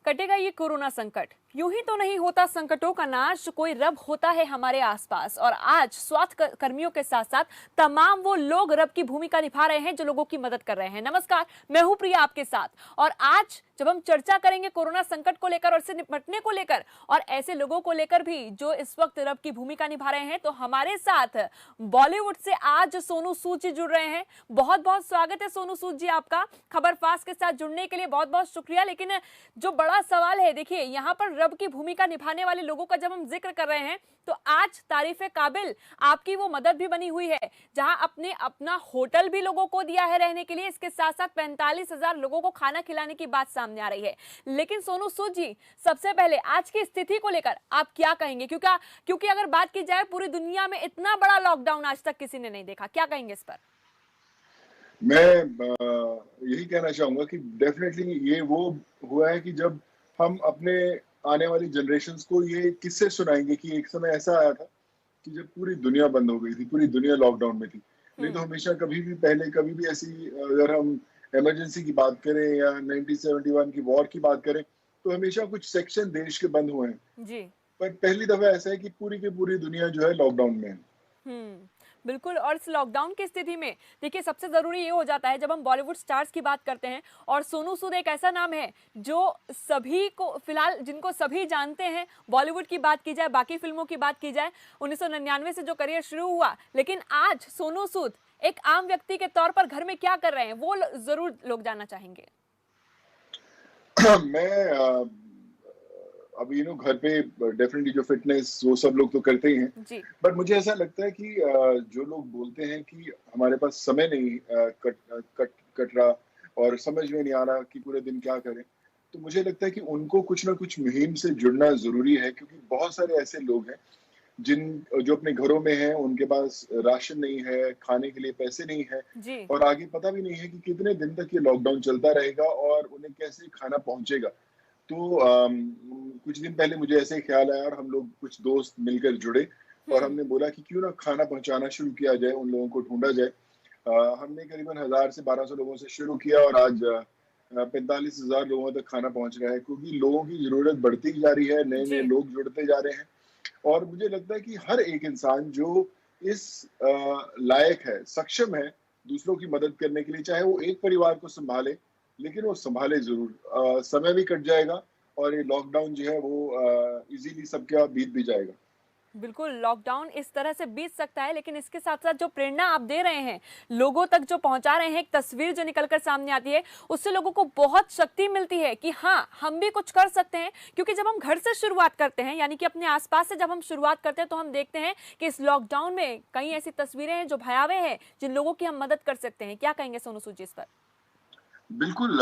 कटेगा ये कोरोना संकट। यूं ही तो नहीं होता संकटों का नाश, कोई रब होता है हमारे आसपास। और आज स्वास्थ्य कर्मियों के साथ साथ तमाम वो लोग रब की भूमिका निभा रहे हैं जो लोगों की मदद कर रहे हैं। नमस्कार, मैं हूं प्रिया आपके साथ। और आज जब हम चर्चा करेंगे कोरोना संकट को लेकर और इससे निपटने को लेकर और ऐसे लोगों को लेकर भी जो इस वक्त रब की भूमिका निभा रहे हैं, तो हमारे साथ बॉलीवुड से आज सोनू सूद जी जुड़ रहे हैं। बहुत बहुत स्वागत है सोनू सूद जी आपका। खबर फास्ट के साथ जुड़ने के लिए बहुत बहुत शुक्रिया। लेकिन जो बड़ा सवाल है, देखिए यहाँ पर रब की भूमिका निभाने वाले लोगों का जब हम जिक्र कर रहे हैं तो आज तारीफे काबिल आपकी वो मदद भी बनी हुई है जहां आपने अपना होटल भी लोगों को दिया है रहने के लिए। इसके साथ साथ 45,000 लोगों को खाना खिलाने की बात सामने आ रही है। लेकिन सोनू सूद जी, सबसे पहले आज की स्थिति को लेकर आप क्या कहेंगे? क्योंकि अगर बात की जाए, पूरी दुनिया में इतना बड़ा लॉकडाउन आज तक किसी ने नहीं देखा। क्या कहेंगे इस पर? मैं यही कहना चाहूंगा कि डेफिनेटली ये वो हुआ है कि जब हम अपने आने वाली जनरेशन्स को ये किस्से सुनाएंगे कि एक समय ऐसा आया था कि जब पूरी दुनिया बंद हो गई थी, पूरी दुनिया लॉकडाउन में थी। नहीं तो हमेशा कभी भी पहले कभी भी ऐसी, अगर हम इमरजेंसी की बात करें या 1971 की वॉर की बात करें, तो हमेशा कुछ सेक्शन देश के बंद हुए हैं। जी। पर पहली दफा ऐसा है कि पूरी की पूरी दुनिया जो है लॉकडाउन में है। बिल्कुल। और इस लॉकडाउन की स्थिति में देखिए, सबसे जरूरी ये हो जाता है जब हम बॉलीवुड स्टार्स की बात करते हैं, और सोनू सूद एक ऐसा नाम है जो सभी को फिलहाल, जिनको सभी जानते हैं। बॉलीवुड की बात की जाए, बाकी फिल्मों की बात की जाए, 1999 से जो करियर शुरू हुआ, लेकिन आज सोनू सूद एक आम व्यक्ति के तौर पर घर में क्या कर रहे हैं, वो जरूर लोग जानना चाहेंगे। मैं अभी घर पे डेफिनेटली जो फिटनेस वो सब लोग तो करते ही हैं, जी। बट मुझे ऐसा लगता है कि जो लोग बोलते हैं कि हमारे पास समय नहीं कट रहा और समझ में नहीं आ रहा कि पूरे दिन क्या करें, तो मुझे लगता है कि उनको कुछ ना कुछ मुहिम से जुड़ना जरूरी है, क्योंकि बहुत सारे ऐसे लोग हैं जो अपने घरों में हैं, उनके पास राशन नहीं है, खाने के लिए पैसे नहीं है, जी। और आगे पता भी नहीं है कि कितने दिन तक ये लॉकडाउन चलता रहेगा और उन्हें कैसे खाना पहुंचेगा। तो कुछ दिन पहले मुझे ऐसे ही ख्याल आया और हम लोग कुछ दोस्त मिलकर जुड़े और हमने बोला कि क्यों ना खाना पहुंचाना शुरू किया जाए, उन लोगों को ढूंढा जाए। हमने करीबन 1000 से 1200 लोगों से शुरू किया और आज 45,000 लोगों तक खाना पहुंच रहा है, क्योंकि लोगों की जरूरत बढ़ती जा रही है, नए नए जी। लोग जुड़ते जा रहे हैं। और मुझे लगता है कि हर एक इंसान जो इस लायक है, सक्षम है दूसरों की मदद करने के लिए, चाहे वो एक परिवार को संभाले, लेकिन वो संभाले जरूर। समय भी कट जाएगा और ये लॉकडाउन जो है वो इजीली सबके बीत भी जाएगा। बिल्कुल, लॉकडाउन इस तरह से बीत सकता है, लेकिन इसके साथ साथ जो प्रेरणा आप दे रहे हैं, लोगों तक जो पहुंचा रहे हैं, एक तस्वीर जो निकलकर सामने आती है, उससे लोगों को बहुत शक्ति मिलती है कि हाँ, हम भी कुछ कर सकते हैं। क्योंकि जब हम घर से शुरुआत करते हैं, यानी कि अपने आसपास से जब हम शुरुआत करते हैं, तो हम देखते हैं कि इस लॉकडाउन में कई ऐसी तस्वीरें हैं जो भयावह है, जिन लोगों की हम मदद कर सकते हैं। क्या कहेंगे सोनू सूद जी इस पर? बिल्कुल।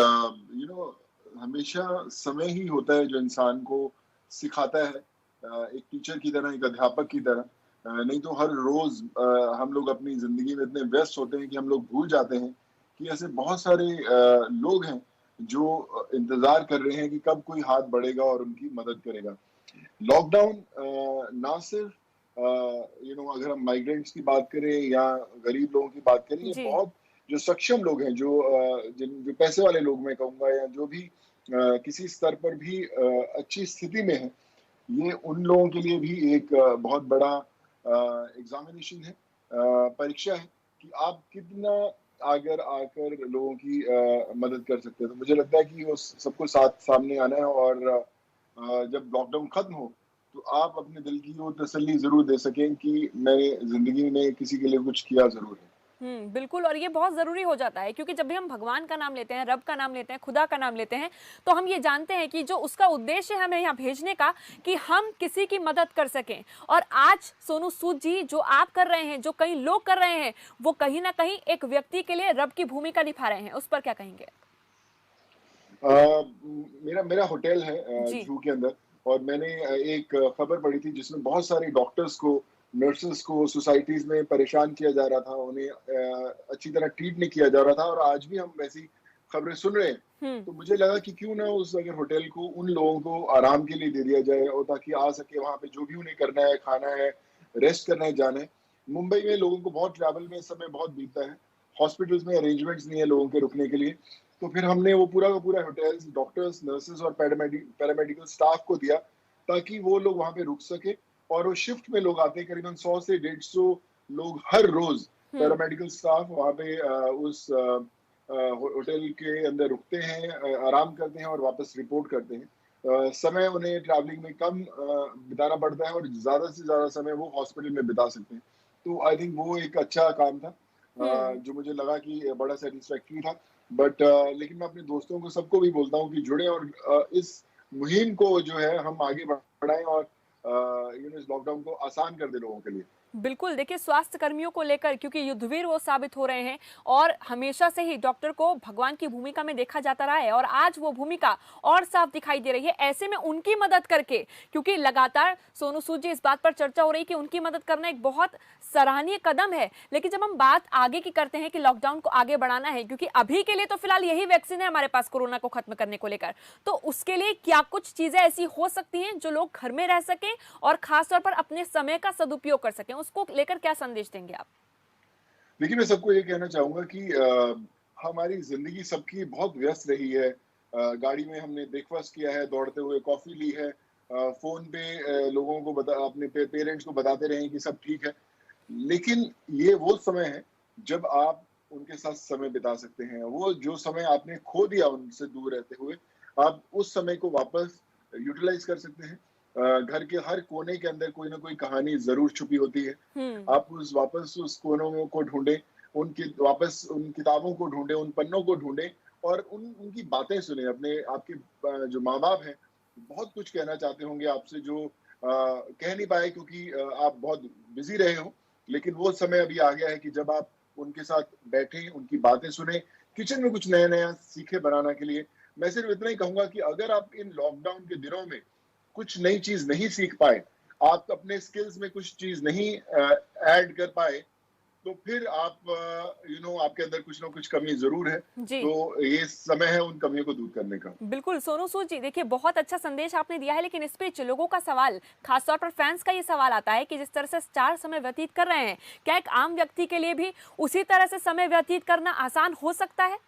हमेशा समय ही होता है जो इंसान को सिखाता है, एक टीचर की तरह, एक अध्यापक की तरह। नहीं तो हर रोज हम लोग अपनी जिंदगी में इतने व्यस्त होते हैं कि हम लोग भूल जाते हैं कि ऐसे बहुत सारे लोग हैं जो इंतजार कर रहे हैं कि कब कोई हाथ बढ़ेगा और उनकी मदद करेगा। लॉकडाउन ना सिर्फ अगर हम माइग्रेंट्स की बात करें या गरीब लोगों की बात करें, ये जी। बहुत जो सक्षम लोग हैं, जो पैसे वाले लोग मैं कहूंगा, या जो भी किसी स्तर पर भी अच्छी स्थिति में है, ये उन लोगों के लिए भी एक बहुत बड़ा एग्जामिनेशन है, परीक्षा है कि आप कितना अगर आकर लोगों की मदद कर सकते हैं। तो मुझे लगता है कि वो सबको साथ सामने आना है और जब लॉकडाउन खत्म हो तो आप अपने दिल की वो तसल्ली जरूर दे सकें कि मैंने जिंदगी में किसी के लिए कुछ किया जरूर है। बिल्कुल। और ये बहुत जरूरी हो जाता है, क्योंकि जब भी हम भगवान का नाम लेते हैं, रब का नाम लेते हैं, खुदा का नाम लेते हैं, तो हम ये जानते हैं कि जो उसका उद्देश्य है हमें यहाँ भेजने का, कि हम किसी की मदद कर सकें। और आज सोनू सूद जी, जो आप कर रहे हैं, जो कई लोग कर रहे हैं, वो कहीं ना कहीं एक व्यक्ति के लिए रब की भूमिका निभा रहे हैं। उस पर क्या कहेंगे? मेरा मेरा होटल है जी। जू के अंदर, और मैंने एक खबर पढ़ी थी जिसमें बहुत सारे डॉक्टर्स को, नर्सेस को सोसाइटीज में परेशान किया जा रहा था, उन्हें अच्छी तरह ट्रीट नहीं किया जा रहा था, और आज भी हम वैसी खबरें सुन रहे हैं। हम्म। तो मुझे लगा कि क्यों ना उस अगर होटल को उन लोगों को आराम के लिए दे दिया जाए, और ताकि आ सके वहां पे जो भी उन्हें करना है, खाना है, रेस्ट करना है, जाना है। मुंबई में लोगों को बहुत ट्रैवल में इस समय बहुत बीतता है, हॉस्पिटल्स में अरेंजमेंट्स नहीं है लोगों के रुकने के लिए, तो फिर हमने वो पूरा का पूरा होटल्स, डॉक्टर्स, नर्सेज और पैरामेडिकल स्टाफ को दिया, ताकि वो लोग वहाँ पे रुक सके। और वो शिफ्ट में लोग आते हैं, करीबन 100 से 150 लोग हर रोज हम्म। पैरामेडिकल स्टाफ वहाँ पे उस होटल के अंदर रुकते हैं, आराम करते हैं और वापस रिपोर्ट करते हैं। समय उन्हें ट्रैवलिंग में कम बिताना पड़ता है और ज्यादा से ज्यादा समय वो हॉस्पिटल में बिता सकते हैं। तो आई थिंक वो एक अच्छा काम था, हम्म। जो मुझे लगा कि बड़ा सेटिस्फैक्टरी था। बट लेकिन मैं अपने दोस्तों को, सबको भी बोलता हूँ कि जुड़े और इस मुहिम को जो है हम आगे बढ़ाएं और इस लॉकडाउन को आसान कर दे लोगों के लिए। बिल्कुल, देखिए स्वास्थ्य कर्मियों को लेकर, क्योंकि युद्धवीर वो साबित हो रहे हैं और हमेशा से ही डॉक्टर को भगवान की भूमिका में देखा जाता रहा है और आज वो भूमिका और साफ दिखाई दे रही है। ऐसे में उनकी मदद करके, क्योंकि लगातार सोनू सूद जी इस बात पर चर्चा हो रही है कि उनकी मदद करना एक बहुत सराहनीय कदम है, लेकिन जब हम बात आगे की करते हैं कि लॉकडाउन को आगे बढ़ाना है, क्योंकि अभी के लिए तो फिलहाल यही वैक्सीन है हमारे पास कोरोना को खत्म करने को लेकर, तो उसके लिए क्या कुछ चीजें ऐसी हो सकती हैं जो लोग घर में रह सकें और खासतौर पर अपने समय का सदुपयोग कर सकें, उसको लेकर क्या संदेश देंगे आप? देखिए, मैं सबको ये कहना चाहूँगा कि हमारी ज़िंदगी सबकी बहुत व्यस्त रही है। गाड़ी में हमने ब्रेकफ़ास्ट किया है, दौड़ते हुए कॉफ़ी ली है, फ़ोन पे लोगों को अपने पेरेंट्स को बताते रहे हैं कि सब ठीक है। लेकिन ये वो समय है जब आप उनके साथ समय बिता सकते हैं। वो जो समय आपने खो दिया उनसे दूर रहते हुए, आप उस समय को वापस यूटिलाइज़ कर सकते हैं। घर के हर कोने के अंदर कोई ना कोई कहानी ज़रूर छुपी होती है। हम्म। आप वापस उस कोनों को ढूंढें, वापस उन किताबों को ढूंढें, उन पन्नों को ढूंढें और उनकी बातें सुने। अपने आपके जो माँ बाप हैं, बहुत कुछ कहना चाहते होंगे आपसे, जो कह नहीं पाए क्योंकि आप बहुत बिजी रहे हो। लेकिन वो समय अभी आ गया है कि जब आप उनके साथ बैठें, उनकी बातें सुने, किचन में कुछ नया नया सीखे बनाने के लिए। मैं सिर्फ इतना ही कहूंगा कि अगर आप इन लॉकडाउन के दिनों में कुछ नई चीज नहीं सीख पाए, आप अपने स्किल्स में कुछ चीज नहीं ऐड कर पाए, तो फिर आप आपके अंदर कुछ ना कुछ कमी जरूर है। जी तो ये समय है उन कमियों को दूर करने का। बिल्कुल, सोनू सूद जी, देखिए बहुत अच्छा संदेश आपने दिया है, लेकिन इस बीच लोगों का सवाल, खासतौर पर फैंस का ये सवाल आता है कि जिस तरह से स्टार समय व्यतीत कर रहे हैं, क्या एक आम व्यक्ति के लिए भी उसी तरह से समय व्यतीत करना आसान हो सकता है?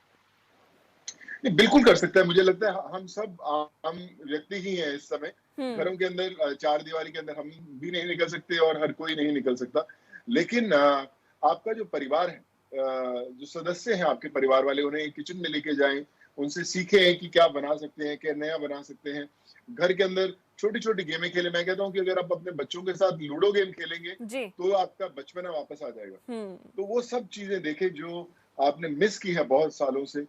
नहीं, बिल्कुल कर सकता है। मुझे लगता है हम सब आम व्यक्ति ही हैं इस समय। हम्म। घरों के अंदर चार दीवारी के अंदर हम भी नहीं निकल सकते और हर कोई नहीं निकल सकता। लेकिन आपका जो परिवार है, जो सदस्य हैं आपके परिवार वाले, उन्हें किचन में लेके जाएं, उनसे सीखें कि क्या बना सकते हैं, क्या नया बना सकते हैं। घर के अंदर छोटी छोटी गेमें खेलें। मैं कहता हूँ कि अगर आप अपने बच्चों के साथ लूडो गेम खेलेंगे, जी। तो आपका बचपना वापस आ जाएगा। हम्म। तो वो सब चीजें देखें जो आपने मिस की है बहुत सालों से।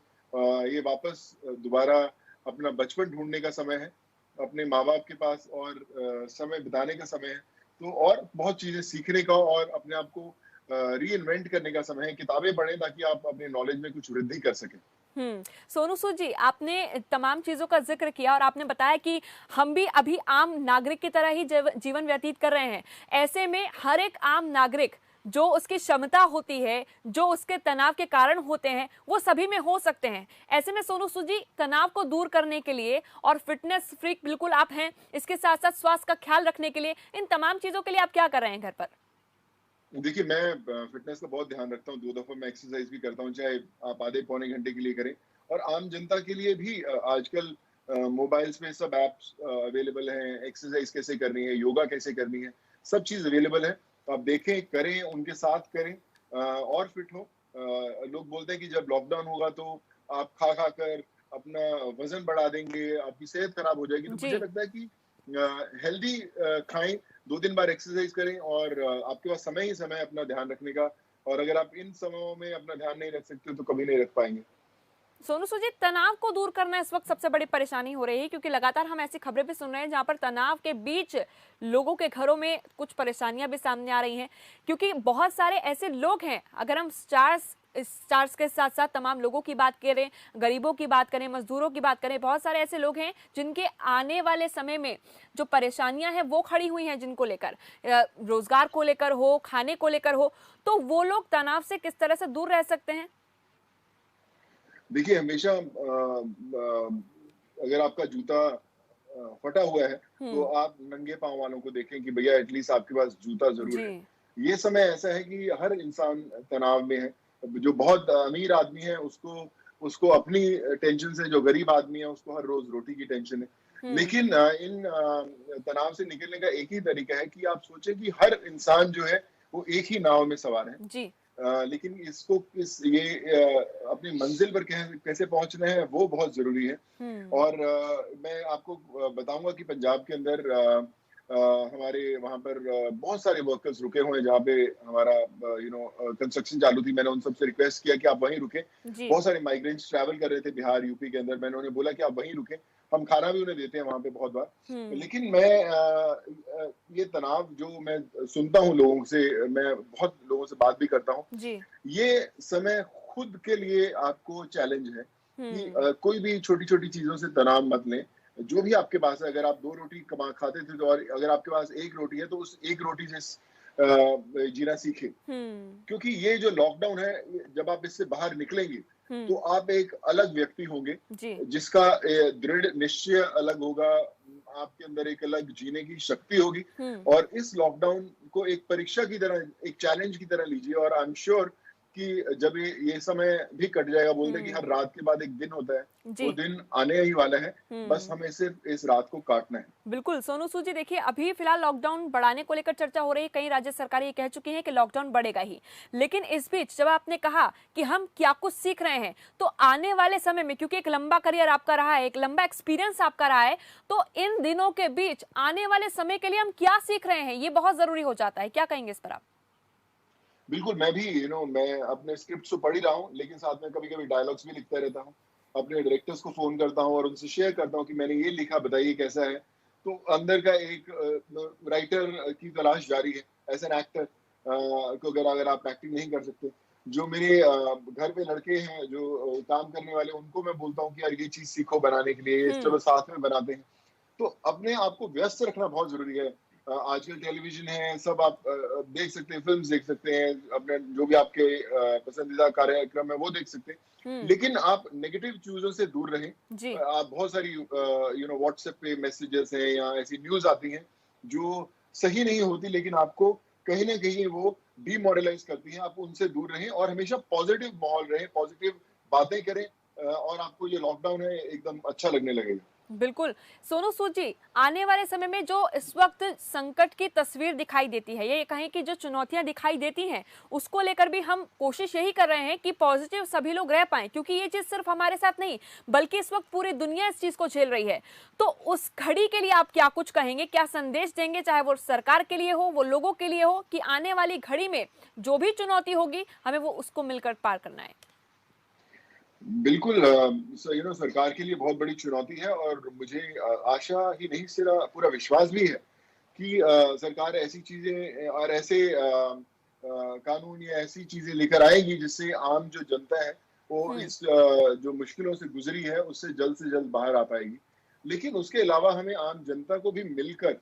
ये वापस दोबारा अपना बचपन ढूंढने का समय है, अपने माँ बाप के पास और समय बिताने का समय है। तो और बहुत चीजें सीखने का और अपने आप को री इन्वेंट करने का समय है। किताबें पढ़ें ताकि आप अपने नॉलेज में कुछ वृद्धि कर सकें। सोनू सूद जी, आपने तमाम चीजों का जिक्र किया और आपने बताया कि हम भी अभी आम नागरिक की तरह ही जीवन व्यतीत कर रहे हैं। ऐसे में हर एक आम नागरिक, जो उसकी क्षमता होती है, जो उसके तनाव के कारण होते हैं, वो सभी में हो सकते हैं। ऐसे में सोनू सूद जी, तनाव को दूर करने के लिए, और फिटनेस फ्रीक बिल्कुल आप हैं, इसके साथ साथ स्वास्थ्य का ख्याल रखने के लिए, इन तमाम चीजों के लिए आप क्या कर रहे हैं घर पर? देखिए, मैं फिटनेस का बहुत ध्यान रखता हूँ। 2 दफ़ा मैं एक्सरसाइज़ भी करता हूँ, चाहे आप आधे पौने घंटे के लिए करें। और आम जनता के लिए भी आजकल मोबाइल्स में सब ऐप्स अवेलेबल हैं, एक्सरसाइज़ कैसे करनी है, योगा कैसे करनी है, सब चीज़ अवेलेबल है। तो आप देखें, करें, उनके साथ करें और फिट हों। लोग बोलते हैं कि जब लॉकडाउन होगा तो आप खा-खा कर अपना वज़न बढ़ा देंगे, आपकी सेहत खराब हो जाएगी। तो जी। मुझे लगता है कि हेल्दी खाएँ, 2 दिन बाद एक्सरसाइज करें और आपके पास समय ही समय है अपना ध्यान रखने का। और अगर आप इन समयों में अपना ध्यान नहीं रख सकते, तो कभी नहीं रख पाएँगे। सोनू सूद जी, तनाव को दूर करना इस वक्त सबसे बड़ी परेशानी हो रही है, क्योंकि लगातार हम ऐसी खबरें भी सुन रहे हैं जहां पर तनाव के बीच लोगों के घरों में कुछ परेशानियां भी सामने आ रही हैं, क्योंकि बहुत सारे ऐसे लोग हैं, अगर हम स्टार्स के साथ साथ तमाम लोगों की बात करें, गरीबों की बात करें, मजदूरों की बात करें, बहुत सारे ऐसे लोग हैं जिनके आने वाले समय में जो परेशानियां हैं वो खड़ी हुई हैं, जिनको लेकर रोजगार को लेकर हो, खाने को लेकर हो, तो वो लोग तनाव से किस तरह से दूर रह सकते हैं? देखिए, हमेशा अगर आपका जूता फटा हुआ है, तो हम्म। आप नंगे पाँव वालों को देखें कि भैया एटलीस्ट आपके पास जूता ज़रूर जी। है। ये समय ऐसा है कि हर इंसान तनाव में है। जो बहुत अमीर आदमी है, उसको उसको अपनी टेंशन से, जो गरीब आदमी है उसको हर रोज रोटी की टेंशन है। लेकिन इन तनाव से निकलने का एक ही तरीका है कि आप सोचें कि हर इंसान जो है वो एक ही नाव में सवार है। जी। लेकिन इसको अपनी मंजिल पर कैसे पहुंचना है वो बहुत जरूरी है। और मैं आपको बताऊंगा कि पंजाब के अंदर हमारे वहां पर बहुत सारे वर्कर्स रुके हुए हैं जहाँ पे हमारा कंस्ट्रक्शन चालू थी। मैंने उन सबसे रिक्वेस्ट किया कि आप वहीं रुके। बहुत सारे माइग्रेंट्स ट्रैवल कर रहे थे बिहार यूपी के अंदर। मैंने उन्हें बोला कि आप वहीं रुके, हम खाना भी उन्हें देते हैं वहां पे बहुत बार। लेकिन मैं ये तनाव जो मैं सुनता हूँ लोगों से, मैं बहुत लोगों से बात भी करता हूँ, ये समय खुद के लिए आपको चैलेंज है कि कोई भी छोटी छोटी चीजों से तनाव मत लें। जो भी आपके पास है, अगर आप 2 रोटी कमा खाते थे तो, और अगर आपके पास 1 रोटी है तो उस 1 रोटी से जीना सीखे। क्योंकि ये जो लॉकडाउन है, जब आप इससे बाहर निकलेंगे तो आप एक अलग व्यक्ति होंगे जिसका दृढ़ निश्चय अलग होगा, आपके अंदर एक अलग जीने की शक्ति होगी। और इस लॉकडाउन को एक परीक्षा की तरह, एक चैलेंज की तरह लीजिए। और आई एम श्योर कि जब ये समय भी कट जाएगा, बोलते हैं कि हर रात के बाद एक दिन होता है, वो दिन आने ही वाला है। बस हमें सिर्फ इस रात को काटना है। बिल्कुल सोनू सूद जी, देखिए अभी फिलहाल लॉकडाउन बढ़ाने को लेकर चर्चा हो रही है। कई राज्य सरकारें ये कह चुकी हैं कि लॉकडाउन बढ़ेगा ही। लेकिन इस बीच जब आपने कहा कि हम क्या कुछ सीख रहे हैं, तो आने वाले समय में, क्योंकि एक लंबा करियर आपका रहा है, एक लंबा एक्सपीरियंस आपका रहा है, तो इन दिनों के बीच आने वाले समय के लिए हम क्या सीख रहे हैं, ये बहुत जरूरी हो जाता है। क्या कहेंगे इस पर आप? बिल्कुल, मैं भी मैं अपने स्क्रिप्ट तो पढ़ ही रहा हूँ, लेकिन साथ में कभी कभी डायलॉग्स भी लिखता रहता हूँ। अपने डायरेक्टर्स को फोन करता हूँ और उनसे शेयर करता हूँ कि मैंने ये लिखा, बताइए कैसा है। तो अंदर का एक राइटर की तलाश जारी है। एज एन एक्टर को अगर आप एक्टिंग नहीं कर सकते, जो मेरे घर पे लड़के हैं जो काम करने वाले, उनको मैं बोलता हूँ कि यार ये चीज सीखो बनाने के लिए, चलो साथ में बनाते हैं। तो अपने आप को व्यस्त रखना बहुत जरूरी है। आजकल टेलीविजन है, सब आप देख सकते हैं, फिल्म्स देख सकते हैं, अपने जो भी आपके पसंदीदा कार्यक्रम है वो देख सकते हैं। लेकिन आप नेगेटिव चीजों से दूर रहें। आप बहुत सारी व्हाट्सएप पे मैसेजेस हैं या ऐसी न्यूज आती हैं जो सही नहीं होती, लेकिन आपको कहीं ना कहीं वो डीमोरलाइज करती हैं। आप उनसे दूर रहें और हमेशा पॉजिटिव माहौल रहे, पॉजिटिव बातें करें, और आपको ये लॉकडाउन है एकदम अच्छा लगने लगेगा। बिल्कुल सोनू सूद जी, आने वाले समय में जो इस वक्त संकट की तस्वीर दिखाई देती है, ये कहें कि जो चुनौतियां दिखाई देती हैं, उसको लेकर भी हम कोशिश यही कर रहे हैं कि पॉजिटिव सभी लोग रह पाएं, क्योंकि ये चीज सिर्फ हमारे साथ नहीं बल्कि इस वक्त पूरी दुनिया इस चीज को झेल रही है। तो उस घड़ी के लिए आप क्या कुछ कहेंगे, क्या संदेश देंगे, चाहे वो सरकार के लिए हो, वो लोगों के लिए हो, कि आने वाली घड़ी में जो भी चुनौती होगी हमें वो उसको मिलकर पार करना है? बिल्कुल, सरकार के लिए बहुत बड़ी चुनौती है और मुझे आशा ही नहीं, सिरा पूरा विश्वास भी है कि सरकार ऐसी चीजें और ऐसे कानून या ऐसी चीजें लेकर आएगी जिससे आम जो जनता है वो इस जो मुश्किलों से गुजरी है उससे जल्द बाहर आ पाएगी। लेकिन उसके अलावा हमें आम जनता को भी मिलकर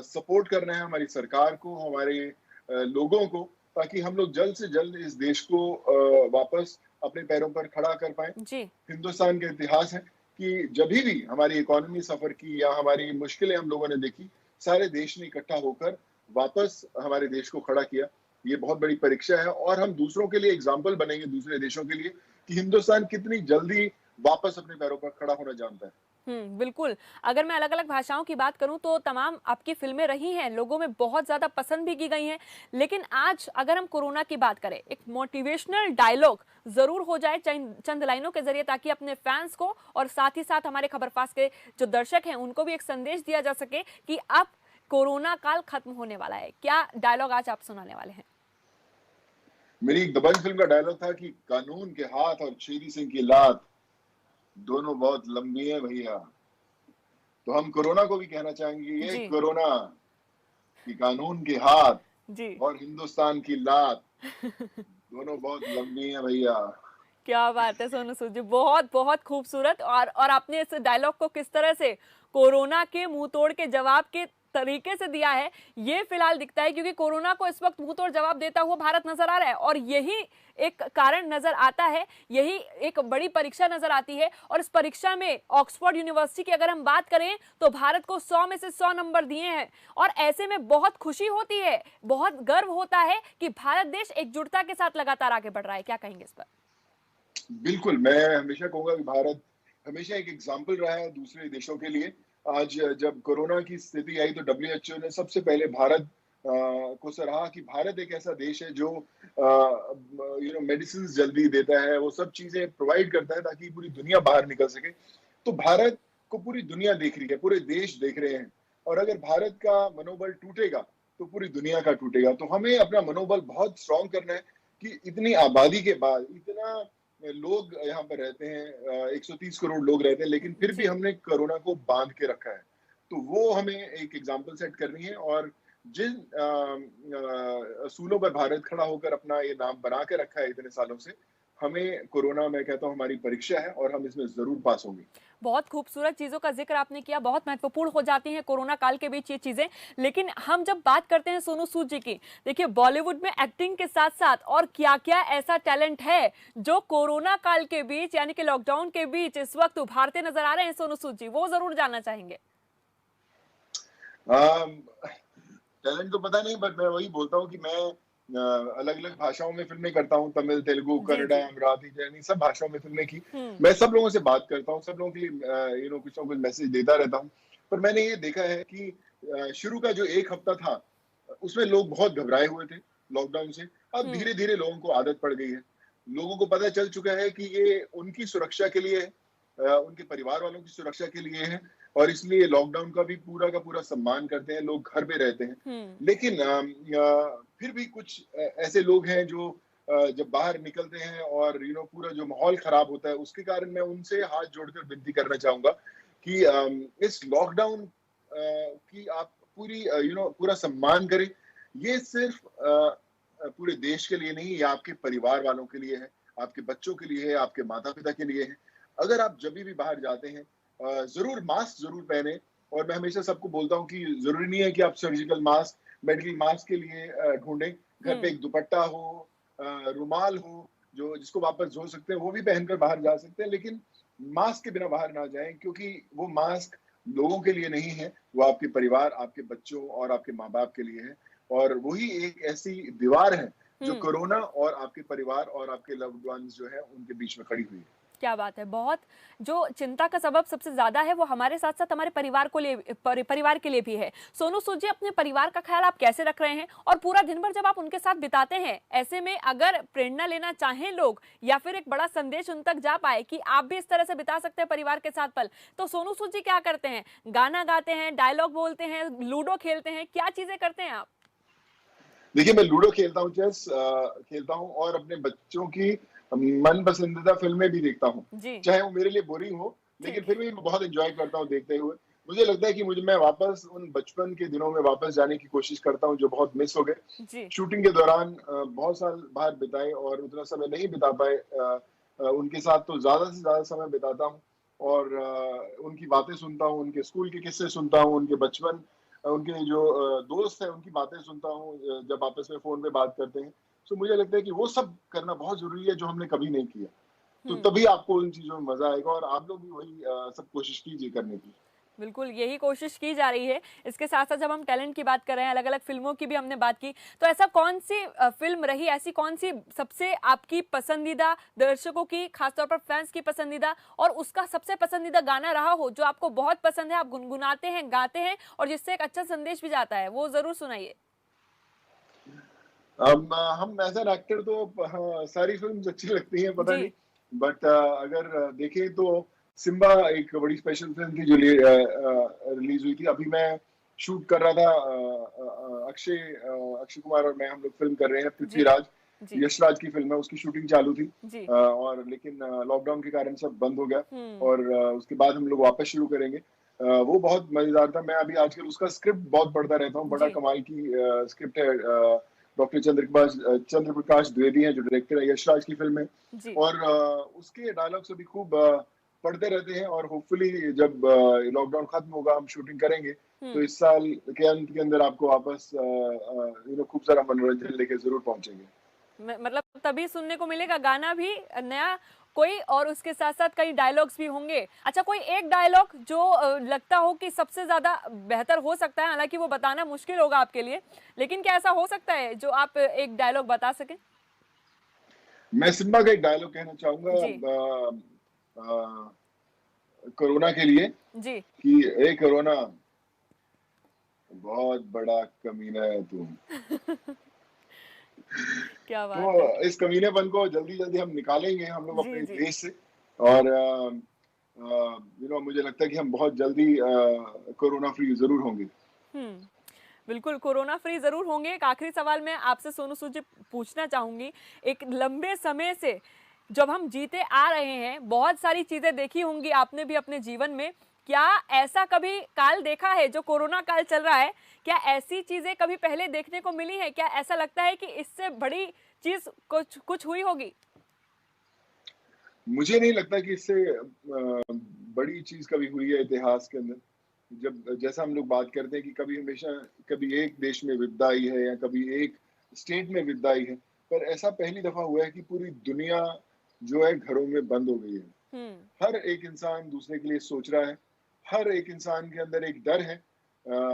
सपोर्ट करना है, हमारी सरकार को, हमारे लोगों को, ताकि हम लोग जल्द से जल्द इस देश को वापस अपने पैरों पर खड़ा कर पाए। हिंदुस्तान का इतिहास है कि जब भी हमारी इकोनॉमी सफर की या हमारी मुश्किलें हम लोगों ने देखी, सारे देश ने इकट्ठा होकर वापस हमारे देश को खड़ा किया। ये बहुत बड़ी परीक्षा है और हम दूसरों के लिए एग्जाम्पल बनेंगे, दूसरे देशों के लिए, कि हिंदुस्तान कितनी जल्दी वापस अपने पैरों पर खड़ा होना जानता है। बिल्कुल। अगर मैं अलग अलग भाषाओं की बात करूं तो तमाम आपकी फिल्में रही हैं, लोगों में बहुत ज्यादा पसंद भी की गई हैं। लेकिन आज अगर हम कोरोना की बात करें, एक मोटिवेशनल डायलॉग जरूर हो जाए चंद लाइनों के जरिए, ताकि अपने फैंस को और साथ ही साथ हमारे खबरपास के जो दर्शक हैं उनको भी एक संदेश दिया जा सके कि अब कोरोना काल खत्म होने वाला है। क्या डायलॉग आज आप सुनाने वाले हैं? मेरी एक दबंग फिल्म का डायलॉग था कि कानून के हाथ और शेरी सिंह की लात दोनों बहुत लंबी है भैया। तो हम कोरोना को भी कहना चाहेंगे, ये कोरोना कि कानून के हाथ और हिंदुस्तान की लात दोनों बहुत लंबी है भैया। क्या बात है सोनू सूद जी, बहुत बहुत खूबसूरत। और आपने इस डायलॉग को किस तरह से कोरोना के मुंह तोड़ के जवाब के तरीके से दिया है, ये फिलहाल दिखता है, क्योंकि कोरोना को इस वक्त मुंह तोड़ जवाब देता हुआ भारत नजर आ रहा है। और यही एक कारण नजर आता है, यही एक बड़ी परीक्षा नजर आती है। और इस परीक्षा में ऑक्सफोर्ड यूनिवर्सिटी की अगर हम बात करें तो भारत को 100 में से 100 नंबर दिए हैं। और ऐसे में बहुत खुशी होती है, बहुत गर्व होता है कि भारत देश एकजुटता के साथ लगातार आगे बढ़ रहा है। क्या कहेंगे इस पर? बिल्कुल, मैं हमेशा कहूँगा कि भारत हमेशा एक एग्ज़ाम्पल रहा है दूसरे देशों के लिए। आज जब कोरोना की स्थिति आई तो डब्ल्यूएचओ ने सबसे पहले भारत को सराहा कि भारत एक ऐसा देश है जो मेडिसिन्स जल्दी देता है, वो सब चीज़ें प्रोवाइड करता है ताकि पूरी दुनिया बाहर निकल सके। तो भारत को पूरी दुनिया देख रही है, पूरे देश देख रहे हैं और अगर भारत का मनोबल टूटेगा, तो पूरी दुनिया का टूटेगा। तो हमें अपना मनोबल बहुत स्ट्रॉन्ग करना है कि इतनी आबादी के बाद, इतना लोग यहाँ पर रहते हैं, 130 करोड़ लोग रहते हैं, लेकिन फिर भी जी। हमने कोरोना को बांध के रखा है। तो वो हमें एक एग्जाम्पल सेट करनी है और जिन असूलों पर भारत खड़ा होकर अपना ये नाम बना के रखा है इतने सालों से, हमें कोरोना, मैं कहता हूँ, हमारी परीक्षा है और हम इसमें जरूर पास होंगे। बहुत खूबसूरत चीज़ों का ज़िक्र आपने किया, बहुत महत्वपूर्ण हो जाती हैं कोरोना काल के बीच ये चीज़ें। लेकिन हम जब बात करते हैं सोनू सूद जी की, देखिए बॉलीवुड में एक्टिंग के साथ-साथ और क्या-क्या ऐसा टैलेंट है जो कोरोना काल के बीच यानी कि लॉकडाउन के बीच इस वक्त उभारते नज़र आ रहे हैं सोनू सूद जी, वो ज़रूर जानना चाहेंगे। टैलेंट तो पता नहीं, बट मैं वही बोलता हूँ कि मैं अलग-अलग भाषाओं में फ़िल्में करता हूँ, तमिल, तेलुगु, जी, कन्नड़ा, जी। मराठी, जैनी सब भाषाओं में फ़िल्में की। हुँ, मैं सब लोगों से बात करता हूँ, सब लोगों के लिए कुछ ना कुछ मैसेज देता रहता हूँ। पर मैंने ये देखा है कि शुरू का जो 1 हफ्ता था, उसमें लोग बहुत घबराए हुए थे लॉकडाउन से। अब हुँ, धीरे-धीरे लोगों को आदत पड़ गई है। लोगों को पता चल चुका है कि ये उनकी सुरक्षा के लिए है, उनके परिवार वालों की सुरक्षा के लिए है और इसलिए लॉकडाउन का भी पूरा का पूरा सम्मान करते हैं, लोग घर पे रहते हैं। हुँ, लेकिन फिर भी कुछ ऐसे लोग हैं जो जब बाहर निकलते हैं और पूरा जो माहौल खराब होता है, उसके कारण मैं उनसे हाथ जोड़कर विनती करना चाहूँगा कि इस लॉकडाउन की आप पूरी पूरा सम्मान करें। ये सिर्फ़ पूरे देश के लिए नहीं, ये आपके परिवार वालों के लिए है, आपके बच्चों के लिए है, आपके माता-पिता के लिए है। अगर आप जभी भी बाहर जाते हैं, ज़रूर मास्क ज़रूर पहनें और मैं हमेशा सबको बोलता हूँ कि ज़रूरी नहीं है कि आप सर्जिकल मास्क, मेडिकल मास्क के लिए ढूँढें। घर पे हुँ, एक दुपट्टा हो, रुमाल हो, जो जिसको वापस धो सकते हैं, वो भी पहनकर बाहर जा सकते हैं, लेकिन मास्क के बिना बाहर ना जाएँ क्योंकि वो मास्क लोगों के लिए नहीं है, वो आपके परिवार, आपके बच्चों और आपके माँ-बाप के लिए है और वही एक ऐसी दीवार है, जो हुँ। कोरोना और आपके परिवार और आपके लव्ड वन्स जो हैं, उनके बीच में खड़ी हुई है। क्या बात है! बहुत जो चिंता का सबब सबसे ज़्यादा है वो हमारे साथ-साथ हमारे परिवार को लिए परिवार के लिए भी है। सोनू सूद जी अपने परिवार का ख़्याल आप कैसे रख रहे हैं? और पूरा दिन भर जब आप उनके साथ बिताते हैं, ऐसे में अगर प्रेरणा लेना चाहें लोग या फिर एक बड़ा संदेश उन तक जा पाए कि आप भी इस तरह से बिता सकते हैं परिवार के साथ पल, तो सोनू सूद जी क्या करते हैं? गाना गाते हैं, डायलॉग बोलते हैं, लूडो खेलते हैं, क्या चीज़ें करते हैं आप? देखिए, मैं लूडो खेलता हूँ, चेस खेलता हूँ और अपने बच्चों की मन पसंदीदा फ़िल्में भी देखता हूँ। जी, चाहे वो मेरे लिए बोरिंग हो, लेकिन ठीक फिर है। भी मैं बहुत एन्जॉय करता हूँ देखते हुए। मुझे लगता है कि मैं वापस उन बचपन के दिनों में वापस जाने की कोशिश करता हूँ, जो बहुत मिस हो गए। जी। शूटिंग के दौरान बहुत साल बाहर बिताए और उतना समय नहीं बिता पाए, उनके साथ तो ज़्यादा से ज़्यादा समय बिताता हूँ और उनकी बातें सुनता हूँ, उनके स्कूल के किस्से सुनता हूँ, उनके बचपन, उनके जो दोस्त हैं, उनकी बातें सुनता हूँ, जब आपस में फ़ोन पे बात करते हैं। तो मुझे लगता है कि वो सब करना बहुत ज़रूरी है, जो हमने कभी नहीं किया। तो हुँ। तभी आपको उन चीज़ों में मज़ा आएगा और आप लोग भी वही सब कोशिश कीजिए करने की। बिल्कुल, यही कोशिश की जा रही है। इसके साथ-साथ जब हम टैलेंट की बात कर रहे हैं, अलग-अलग फ़िल्मों की भी हमने बात की, तो ऐसा कौन-सी फ़िल्म रही, ऐसी कौन-सी सबसे आपकी पसंदीदा दर्शकों की, ख़ास तौर पर फैन्स की पसंदीदा और उसका सबसे पसंदीदा गाना रहा हो, जो आपको बहुत पसंद है, आप गुनगुनाते हैं, गाते हैं और जिससे एक अच्छा संदेश भी जाता है? वो ज़रूर सुनाइए। हम एज़ एन एक्टर तो हाँ, सारी फ़िल्म्स अच्छी लगती हैं, पता जी, नहीं। बट अगर देखें तो सिम्बा एक बड़ी स्पेशल फ़िल्म थी जो रिलीज़ हुई थी। अभी मैं शूट कर रहा था, अक्षय कुमार और मैं हम लोग फ़िल्म कर रहे हैं, जी, पृथ्वीराज, जी, यशराज की फ़िल्म है, उसकी शूटिंग चालू थी। जी। और लेकिन लॉकडाउन के कारण सब बंद हो गया हुँ, और उसके बाद हम लोग वापस शुरू करेंगे। वो बहुत मज़ेदार था। मैं अभी आजकल उसका स्क्रिप्ट बहुत पढ़ता रहता हूँ, बड़ा जी, कमाल की स्क्रिप्ट है। डॉक्टर चंद्र प्रकाश द्विवेदी हैं जो डायरेक्टर है, यशराज की फ़िल्म है जी। और उसके डायलॉग्स अभी खूब पढ़ते रहते हैं और होपफुली जब लॉकडाउन खत्म होगा, हम शूटिंग करेंगे, तो हुँ। इस साल के अंत के अंदर आपको वापस खूब सारा मनोरंजन लेके ज़रूर पहुँचेंगे। मतलब तभी सुनने को मिलेगा गाना भी नया कोई और उसके साथ-साथ कई डायलॉग्स भी होंगे। अच्छा कोई एक डायलॉग जो लगता हो कि सबसे ज़्यादा बेहतर हो सकता है, हालाँकि वो बताना मुश्किल होगा आपके लिए, लेकिन क्या ऐसा हो सकता है जो आप एक डायलॉग बता सकें? मैं सिम्बा का एक डायलॉग कहना चाहूंगा जी। कोरोना के लिए जी। कि ए कोरोना, बहुत बड़ा कमीना है तू। क्या बात है। तो इस कमीनेपन को जल्दी-जल्दी हम निकालेंगे हम लोग जी, अपने जी। देश से और मुझे लगता है कि हम बहुत जल्दी कोरोना फ्री ज़रूर होंगे। हुँ। बिल्कुल, कोरोना फ्री ज़रूर होंगे। एक आखिरी सवाल मैं आपसे सोनू सूद जी पूछना चाहूँगी। एक लंबे समय से जब हम जीते आ रहे हैं, बहुत सारी चीज़ें देखी होंगी आपने भी अपने जीवन में। क्या ऐसा कभी काल देखा है जो कोरोना काल चल रहा है, क्या ऐसी चीज़ें कभी पहले देखने को मिली हैं? क्या ऐसा लगता है कि इससे बड़ी चीज़ कुछ कुछ हुई होगी? मुझे नहीं लगता कि इससे बड़ी चीज़ कभी हुई है इतिहास के अंदर। जब जैसा हम लोग बात करते हैं कि कभी हमेशा कभी एक देश में विपदा आई है या कभी एक स्टेट में विपदा आई है, पर ऐसा पहली दफ़ा हुआ है कि पूरी दुनिया जो है घरों में बंद हो गई है। हुँ। हर एक इंसान दूसरे के लिए सोच रहा है, हर एक इंसान के अंदर एक डर है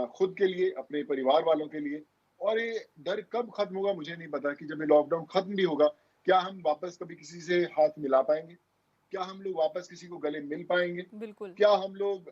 खुद के लिए, अपने परिवार वालों के लिए और ये डर कब खत्म होगा मुझे नहीं पता कि जब ये लॉकडाउन खत्म भी होगा, क्या हम वापस कभी किसी से हाथ मिला पाएँगे? क्या हम लोग वापस किसी को गले मिल पाएँगे? बिल्कुल। क्या हम लोग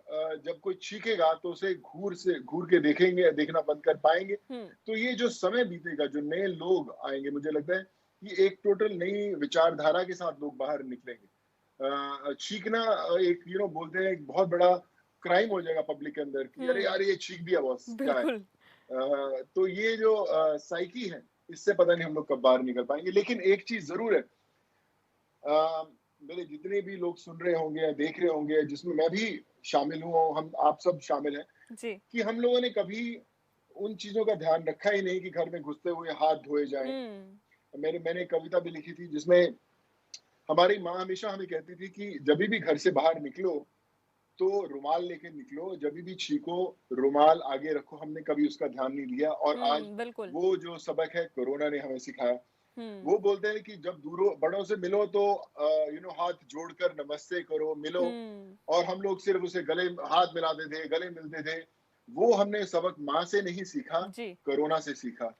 जब कोई चीखेगा तो उसे घूर के देखेंगे, देखना बंद कर पाएँगे? हुँ। तो ये जो समय बीतेगा, जो नए लोग आएँगे, मुझे लगता है कि एक टोटल नई विचारधारा के साथ लोग बाहर निकलेंगे। चीखना एक बोलते हैं एक बहुत बड़ा क्राइम हो जाएगा पब्लिक के अंदर कि अरे यार हुँ। ये चीख दिया बॉस क्या है। बिल्कुल। तो ये जो साइकी है इससे पता नहीं हम लोग कब बाहर निकल पाएंगे लेकिन एक चीज जरूर है मेरे जितने भी लोग सुन रहे होंगे या देख रहे होंगे जिसमें मैं भी शामिल हूँ और हम आप सब शामिल हैं जी। कि हम लोगों ने कभी उन चीजों का ध्यान रखा ही नहीं कि घर में घुसते हुए हाथ धोए जाएं। हुँ। मैंने एक कविता भी लिखी थी जिसमें हमारी माँ हमेशा हमें कहती थी कि जब भी घर से बाहर निकलो तो रुमाल लेके निकलो, जब भी छींको रुमाल आगे रखो। हमने कभी उसका ध्यान नहीं दिया और आज बिल्कुल। वो जो सबक है कोरोना ने हमें सिखाया। हुँ। वो बोलते हैं कि जब दूरों बड़ों से मिलो तो हाथ जोड़कर नमस्ते करो, मिलो। हुँ। और हम लोग सिर्फ उसे गले हाथ मिलाते थे, गले मिलते थे। वो हमने सबक माँ से नहीं सीखा, जी। कोरोना से सीखा।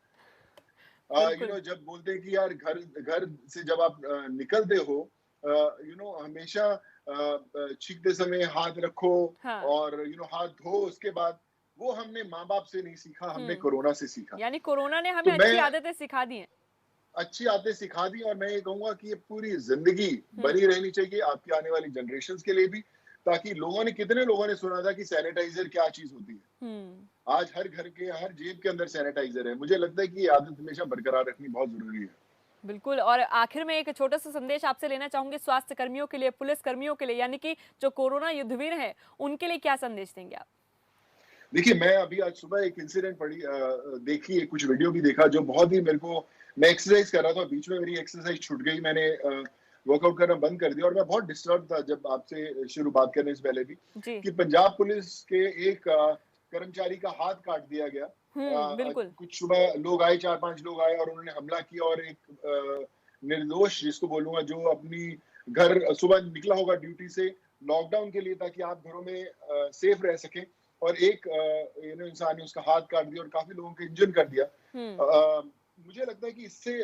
बिल्कुल। जब बोलते हैं कि यार घर घर से जब आप निकलते हो हमेशा छींकते समय हाथ रखो हाँ। और हाथ धो उसके बाद। वो हमने माँ बाप से नहीं सीखा, हमने हुँ। कोरोना से सीखा। यानी कोरोना ने तो हमें मैं अच्छी आदतें सिखा दी हैं। अच्छी आदतें सिखा दी और मैं ये कहूंगा कि ये पूरी जिंदगी हुँ। बनी रहनी चाहिए आपकी आने वाली जनरेशन के लिए भी, ताकि कितने लोगों ने सुना था कि सैनिटाइजर क्या चीज होती है। हुँ। आज हर घर के हर जेब के अंदर सैनिटाइजर है। मुझे लगता है कि ये आदत हमेशा बरकरार रखनी बहुत जरूरी है। बिल्कुल और आखिर में एक छोटा-सा संदेश आपसे लेना चाहूँगी स्वास्थ्य कर्मियों के लिए, पुलिस कर्मियों के लिए यानी कि जो कोरोना युद्धवीर हैं, उनके लिए क्या संदेश देंगे आप? देखिए, मैं अभी आज सुबह एक इंसिडेंट देखी है, कुछ वीडियो भी देखा जो बहुत ही मेरे को। मैं एक्सरसाइज कर रहा था, बीच में मेरी एक्सरसाइज छूट गई। मैंने वर्कआउट करना बंद कर दिया और मैं बहुत डिस्टर्ब था जब आपसे शुरू बात करने से पहले भी, जी। कि पंजाब पुलिस के एक कर्मचारी का हाथ काट दिया गया। बिल्कुल। कुछ सुबह लोग आए, 4-5 लोग आए और उन्होंने हमला किया और एक निर्दोष जिसको बोलूँगा जो अपनी घर सुबह निकला होगा ड्यूटी से लॉकडाउन के लिए ताकि आप घरों में सेफ रह सकें और एक इंसान ने उसका हाथ काट दिया और काफी लोगों को इंजन कर दिया। हुँ। मुझे लगता है कि इससे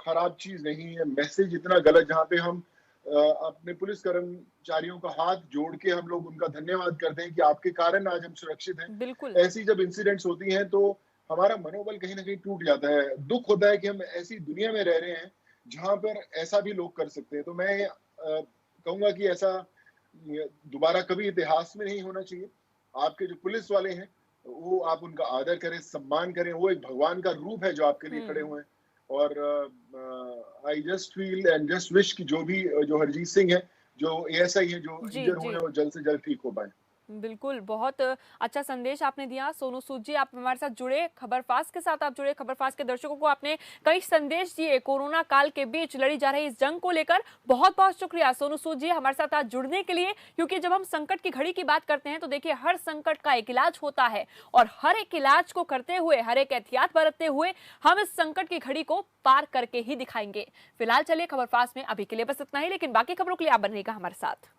खराब चीज नहीं है, मैसेज इतना गलत जहाँ पे हम अपने पुलिस कर्मचारियों का हाथ जोड़ के हम लोग उनका धन्यवाद करते हैं कि आपके कारण आज हम सुरक्षित हैं। बिल्कुल। ऐसी जब इंसिडेंट्स होती हैं तो हमारा मनोबल कहीं ना कहीं टूट जाता है। दुख होता है कि हम ऐसी दुनिया में रह रहे हैं जहां पर ऐसा भी लोग कर सकते हैं। तो मैं कहूंगा कि ऐसा दोबारा कभी इतिहास में नहीं होना चाहिए। आपके जो पुलिस वाले हैं वो आप उनका आदर करें, सम्मान करें। वो एक भगवान का रूप है जो आपके लिए खड़े हुँ। हुए हैं। और I just feel and just wish कि जो हरजीत सिंह है, जो एएसआई है, जो जी, इंजर हुए जी। हैं, वो जल्द से जल्द ठीक हो पाए। बिल्कुल, बहुत अच्छा संदेश आपने दिया। सोनू सूद जी, आप हमारे साथ जुड़े, खबरफास्ट के साथ आप जुड़े, खबरफास्ट के दर्शकों को आपने कई संदेश दिए कोरोना काल के बीच लड़ी जा रही इस जंग को लेकर। बहुत-बहुत शुक्रिया सोनू सूद जी हमारे साथ आज जुड़ने के लिए, क्योंकि जब हम संकट की घड़ी की बात करते हैं, तो देखिए हर संकट का एक इलाज होता है और हर एक इलाज को करते हुए, हर एक एहतियात बरतते हुए हम इस संकट की घड़ी को पार करके ही दिखाएंगे। फिलहाल चलिए खबरफास्ट में अभी के लिए बस इतना ही, लेकिन बाकी खबरों के लिए आप बने रहिएगा हमारे साथ।